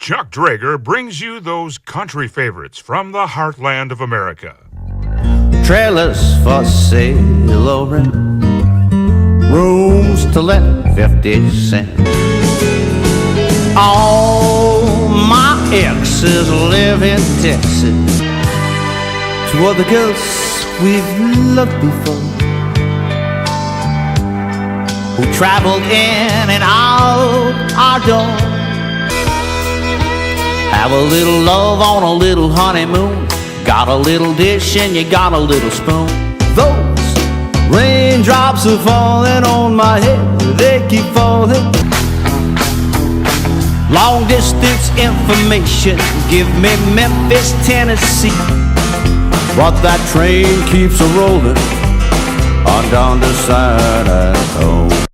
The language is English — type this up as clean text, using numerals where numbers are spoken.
Chuck Drager brings you those country favorites from the heartland of America. Trailers for sale or rent, rooms to let 50 cents. All my exes live in Texas. Two other girls we've loved before, who traveled in and out our door. Have a little love on a little honeymoon. Got a little dish and you got a little spoon. Those raindrops are falling on my head, they keep falling. Long distance information, give me Memphis, Tennessee. But that train keeps a rolling on down to San Antonio.